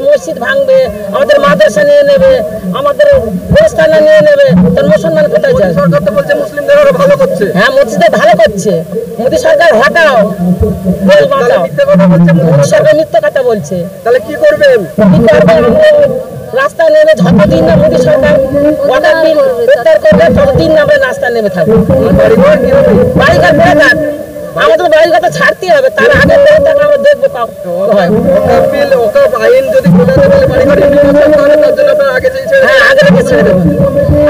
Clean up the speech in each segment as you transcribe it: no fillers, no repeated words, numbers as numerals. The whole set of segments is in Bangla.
মসজিদ ভাঙবে, আমাদের মাদ্রাসা নিয়ে নেবে, আমাদের গোরস্থান নিয়ে নেবে, তার মুসলমান কোথায় যায়? সরকার তো বলছে মুসলিমদের আরো ভালো করছে। হ্যাঁ, মসজিদে ভালো করছে মোদী সরকার। হটাও, মোদী সরকার মিথ্যা কথা বলছে। তাহলে কি করবেন? রাস্তায় নেমে যতদিন না মোদী সরকার অর্ডার বিল প্রত্যাহার করবে ততদিন না আমরা রাস্তায় নেমে থাকবো। বাড়িঘর পড়ে থাক, আমাদের বাড়িঘর তো ছাড়তে হবে, তার আগে আমরা দেখবো। আইন যদি হ্যাঁ, আগে থেকে ছেড়ে দেবো।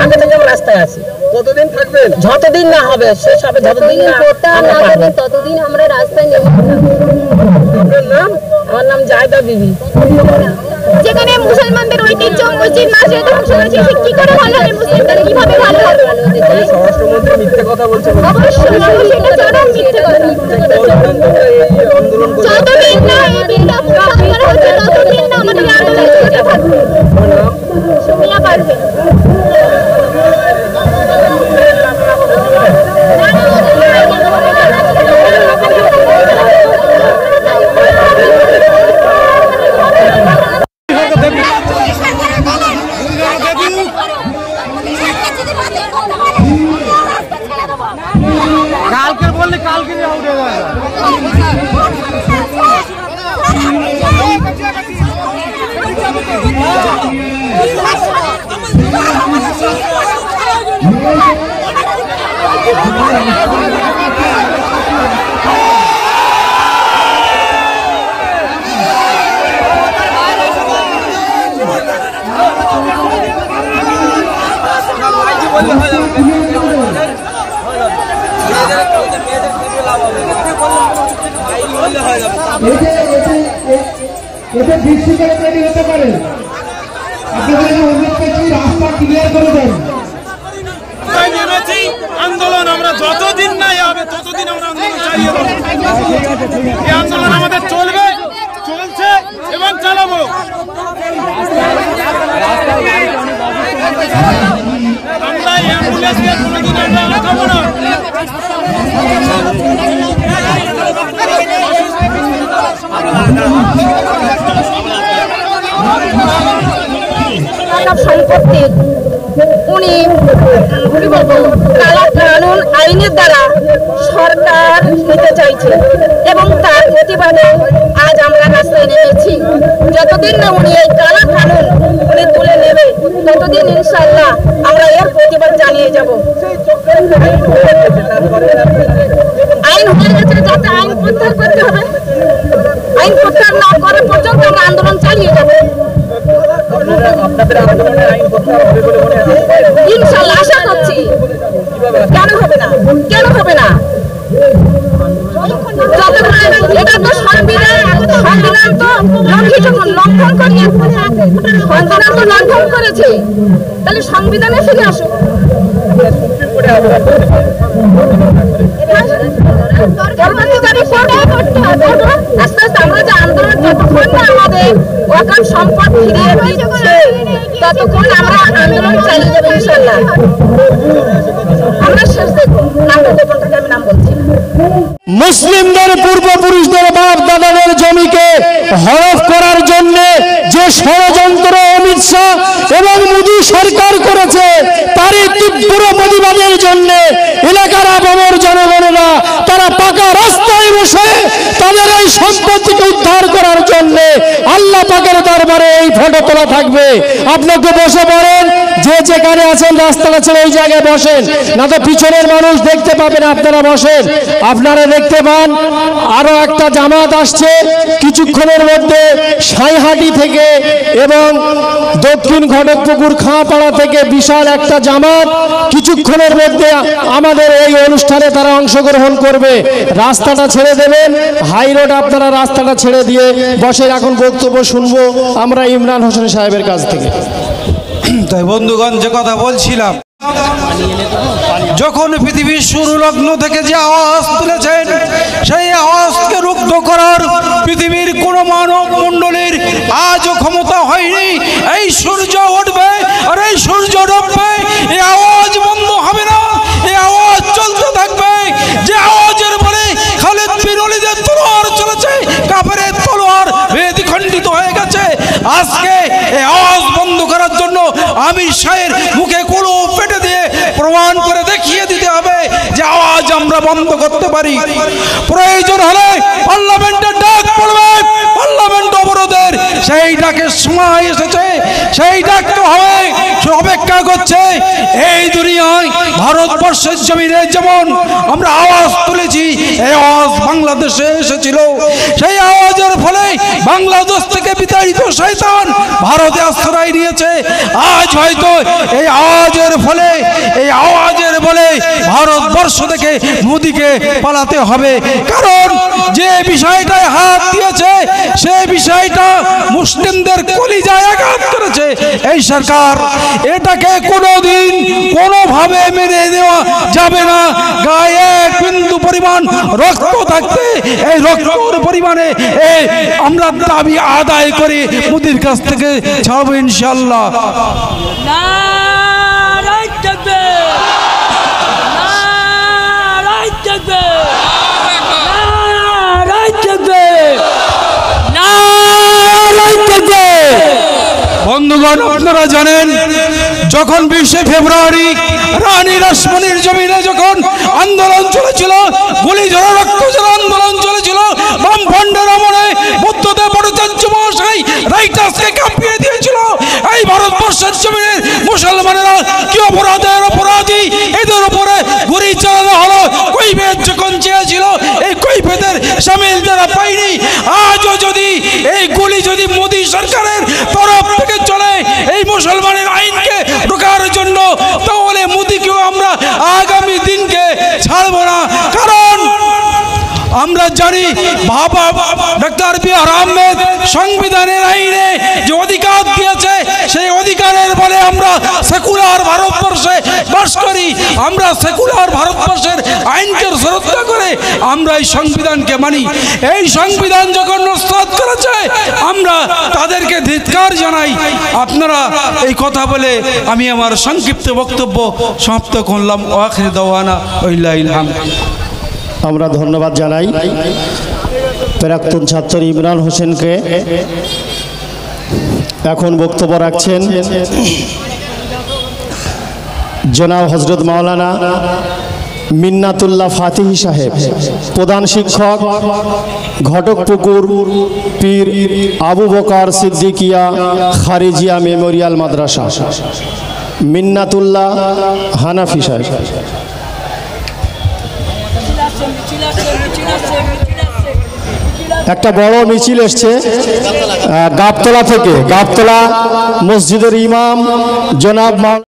আগে থেকে আমরা রাস্তায় আছি। কতদিন থাকবেন? যতদিন না হবে শেষ হবে, যতদিন ততদিন আমরা রাস্তায় নেমে থাকবো। আপনার নাম? আমার নাম জায়দা বিবি। যেখানে মুসলমানদের ঐতিহ্য মসজিদ মাসে ধ্বংস হয়েছে, কি করে ভালো হবে? মুসলিমদের কিভাবে ভালো হবে? স্বরাষ্ট্রমন্ত্রী মিথ্যে কথা বলছে। অবশ্যই সেটা চরম মিথ্যে কথা। যতদিন না এই দিনটা প্রকাশ করা হচ্ছে ততদিন না আমাদের আন্দোলন চলতে থাকবে। সুমিয়া পারবে। কালকে বললে কালকে আউট হয়ে যাবে। এতে বৃষ্টিকালে তৈরি হতে পারে। আপনাদের অনুরোধ করছি রাস্তা ক্লিয়ার করে দেন। আন্দোলন আমরা যতদিন না হবে ততদিন আমরা আন্দোলন চালিয়ে যাবো। এই আন্দোলন আমাদের চলবে, চলছে এবং চালাবো। আমরা অ্যাম্বুলেন্সকে কোনোদিন আমরা আটকাবো না। সম্পত্তি উনি কি বলবো কালা কানুন আইনের দ্বারা সরকার নিতে চাইছে এবং তার প্রতিবাদে আজ আমরা রাস্তায় নেমেছি। যতদিন না উনি এই কালা কানুন উনি তুলে নেবে ততদিন ইনশাআল্লাহ আমরা এর প্রতিবাদ জানিয়ে যাব। আইন হয়ে গেছে, যাতে আইন প্রত্যাহার করতে হবে। আইন প্রত্যাহার না করা পর্যন্ত আমরা আন্দোলন চালিয়ে যাব। ইনশাআল্লাহ আশা করছি। কেন হবে না? কেন হবে না? এটা তো সংবিধান তো লঙ্ঘন করিয়ে সংবিধান তো লঙ্ঘন করেছে, তাহলে সংবিধানে ফিরে আসুক। আস্তে আস্তে আমরা যে আন্দোলন যতক্ষণ না আমাদের ওয়াকাফ সম্পদ ফিরিয়ে দিচ্ছে ততক্ষণ আমরা আন্দোলন চালিয়ে যাবো ইনশাআল্লাহ। আমরা শেষ দেখবো নাম আমি নাম বলছি। মুসলিমদের পূর্বপুরুষদের বাপ দাদাদের জমিকে হরফ করার জন্য যে ষড়যন্ত্র অমিত শাহ এবং মোদী সরকার করেছে তারই তীব্র প্রতিবাদের জন্য এলাকার আপামর জনগণেরা তারা পাকা রাস্তায় বসে তাদের এই সম্পত্তিকে উদ্ধার করার জন্য আল্লাহ পাকের দরবারে এই ফটো তোলা থাকবে। আপনাকে বসে পড়েন, যে যেখানে আছেন রাস্তাটা ছেড়ে ওই জায়গায় বসেন, না তো পিছনের মানুষ দেখতে পাবেন। আপনারা বসেন। আপনারা দেখতে পান আরো একটা জামাত আসছে কিছুক্ষণের মধ্যে সাইহাটি থেকে এবং দক্ষিণ ঘটকপুকুর খাঁপাড়া থেকে বিশাল একটা জামাত কিছুক্ষণের মধ্যে আমাদের এই অনুষ্ঠানে তারা অংশগ্রহণ করবে। রাস্তাটা ছেড়ে দেবেন, হাই রোড আপনারা রাস্তাটা ছেড়ে দিয়ে বসে এখন বক্তব্য শুনবো আমরা ইমরান হোসেন সাহেবের কাছ থেকে। তাই বন্ধুগণ, যে কথা বলছিলাম, যখন পৃথিবীর শুরু লগ্ন থেকে যে আওয়াজ তুলেছেন সেই আওয়াজকে রুদ্ধ করার পৃথিবীর কোন মানব মণ্ডলীর আজও ক্ষমতা হয়নি। এই সূর্য উঠবে আর এই সূর্য ডুববে, এই আওয়াজ বন্ধ হবে না, এই আওয়াজ চলতে থাকবে। যে আওয়াজের বলে খালিদ বিন ওয়ালিদের তলোয়ার চলেছে, কাফেরের তলোয়ার বেদ খণ্ডিত হয়ে গেছে। আজকে এই আওয়াজ বন্ধ করার জন্য আমির শাহের মুখে কুলো পেটে দিয়ে প্রমাণ করে দেখিয়ে দিতে হবে যে আওয়াজ আমরা বন্ধ করতে পারি। প্রয়োজন হলে পার্লামেন্টের ডাক পড়বে, পার্লামেন্ট অবরোধের সেই ডাকের সময় এসেছে, সেই ডাক তো হবে, অপেক্ষা করছে। এই দুনিয়ায় ভারতবর্ষের জমিনে যেমন আমরা আওয়াজ তুলেছি, এই আওয়াজ বাংলাদেশে এসেছিল, সেই আওয়াজের ফলে বাংলাদেশ থেকে বিতাড়িত শয়তান ভারতে আশ্রয় নিয়েছে। আজ হয়তো এই আওয়াজের বলে ভারতবর্ষ থেকে মোদিকে পালাতে হবে, কারণ যে বিষয়টায় হাত দিয়েছে সেই বিষয়টা মুসলিমদের কলিজায় আঘাত করেছে এই সরকার। এটাকে কোনোদিন কোনোভাবে মেনে নেওয়া যাবে না। গায়ে এক বিন্দু পরিমাণ রক্ত থাকতে এই রক্তর পরিমাণে আমরা দাবি আদায় করে মোদির কাছ থেকে ছাড়বো ইনশাল্লাহ। বন্ধুগণ, আপনারা জানেন যখন 20 ফেব্রুয়ারি রানী রাসমণির জমিনে যখন আন্দোলন চলেছিল, গুলি ঝরা রক্ত ঝরা আন্দোলন চলেছিল, বামফ্রন্টের আমলে বুদ্ধদেব ভট্টাচার্য মহাশয় রাইটার্সকে কাঁপিয়ে দিয়েছিল। এই ভারতবর্ষের জমিনের মুসলমানেরা কি অপরাধী, এদের উপরে গুলি চালানো হলো। কৈফিয়ত যখন চেয়েছিল, এই কৈফিয়তের শামিল তারা পায়নি। আজও যদি এই গুলি যদি মোদী সরকারের তরফ থেকে চলে এই মুসলমানের আইনকে রোখার জন্য, তাহলে মোদীকেও আমরা আগামী দিনকে ছাড়ব না। কারণ আমরা জানি বাবা ডক্টর বি.আর. আহমেদ সংবিধানের আইনে যে অধিকার দিয়েছে, সেই অধিকারের বলে আমরা সেকুলার ভারতবর্ষে বাস করি। আমরা সেকুলার ভারতবর্ষের আইনকে শ্রদ্ধা করে আমরা এই সংবিধানকে মানি। এই সংবিধান যখন নস্যাৎ করেছে, আমরা তাদেরকে ধিক্কার জানাই। আপনারা এই কথা বলে আমি আমার সংক্ষিপ্ত বক্তব্য সমাপ্ত করলাম। ওয়াখির দাওয়ানা ওয়ালিল্লাহিল হামদ। আমরা ধন্যবাদ জানাই প্রাক্তন ছাত্র ইমরান হোসেনকে। এখন বক্তব্য রাখছেন জনাব হযরত মাওলানা মিন্নাতুল্লাহ ফাতিহি সাহেব, প্রধান শিক্ষক, ঘটকপুকুর পীর আবু বকর সিদ্দিকিয়া খারিজিয়া মেমোরিয়াল মাদ্রাসা। মিন্নাতুল্লাহ হানাফি সাহেব। একটা বড় মিছিল এসছে গাবতলা থেকে, গাবতলা মসজিদের ইমাম জনাব